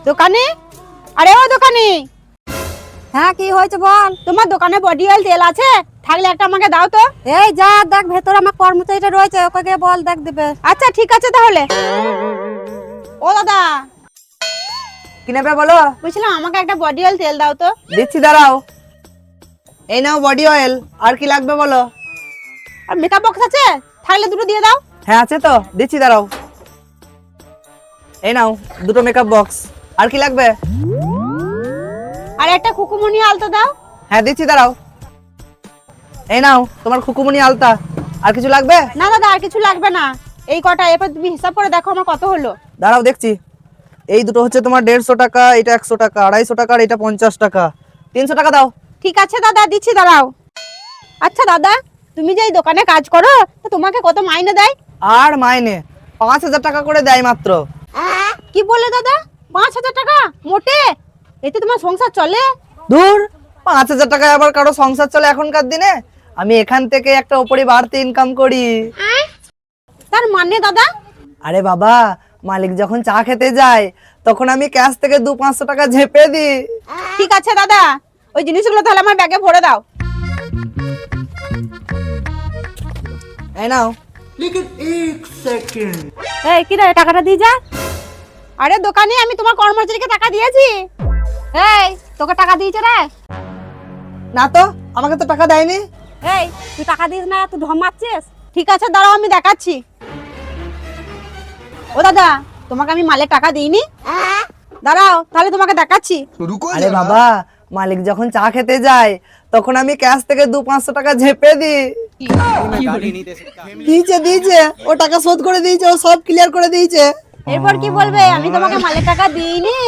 দোকানে? আরে ও দোকানি, হ্যাঁ কি হয়েছে বল। তোমার দোকানে বডি অয়েল তেল আছে? থাকলে একটা আমাকে দাও তো। এই যা দেখ ভেতরে আমার কর্মচারীটা রয়েছে, ওকে গিয়ে বল দেখ দিবে। আচ্ছা ঠিক আছে তাহলে। ও দাদা, কি নেবে বলো? বলছিলাম আমাকে একটা বডি অয়েল তেল দাও তো। দিচ্ছি, দাঁড়াও। এই নাও বডি অয়েল। আর কি লাগবে বলো? আর মেকআপ বক্স আছে? থাকলে দুটো দিয়ে দাও। হ্যাঁ আছে তো, দিচ্ছি, দাঁড়াও। এই নাও দুটো মেকআপ বক্স। আর কি লাগবে? আর একটা কুকুমনি আলতা দাও। হ্যাঁ দিচ্ছি, দাঁড়াও। এই নাও তোমার খুকুমনি আলতা। আর কিছু লাগবে? না দাদা, আর কিছু লাগবে না, এই কটা। এরপর তুমি হিসাব করে দেখো আমার কত হলো। দাঁড়াও দেখছি। এই দুটো হচ্ছে তোমার 150 টাকা, এটা 100 টাকা, 250 টাকা, আর এটা 50 টাকা। 300 টাকা দাও। ঠিক আছে দাদা, দিচ্ছি, দাঁড়াও। আচ্ছা দাদা, তুমি যে এই দোকানে কাজ করো, তো তোমাকে কত মাইনে দেয়? আর মাইনে 5000 টাকা করে দেয় মাত্র। কি বললে দাদা? 5000 টাকা? মোটে? এতে তোমার সংসার চলে? দূর, 5000 টাকায় আবার কারো সংসার চলে এখনকার দিনে? আমি এখান থেকে একটা উপরি বাড়তি ইনকাম করি। তার মানে দাদা? আরে বাবা, মালিক যখন চা খেতে যায় তখন আমি ক্যাশ থেকে 200-500 টাকা ঝেপে দিই। ঠিক আছে দাদা, ওই জিনিসগুলো তাহলে আমার ব্যাগে ভরে দাও। এই নাও। এই কি রে, টাকাটা দিয়ে যা। আরে দোকানে আমি তোমার কর্মচারীকে টাকা দিয়েছি। এই তোকে টাকা দিয়েছে রে? না তো, আমাকে তো টাকা দেয়নি। এই তুই টাকা দিস না, তুই ঢম মারছিস। ঠিক আছে দাঁড়াও, আমি দেখাচ্ছি। ও দাদা, তোমাকে আমি মালের টাকা দিইনি? দাঁড়াও তাহলে তোমাকে দেখাচ্ছি। আরে বাবা, মালিক যখন চা খেতে যায় তখন আমি ক্যাশ থেকে 200-500 টাকা ঝেপে দিই। দিয়েছে দিয়েছে, ও টাকা শোধ করে দিয়েছে, ও সব ক্লিয়ার করে দিয়েছে। এরপর কি বলবে আমি তোমাকে মালের টাকা দিইনি?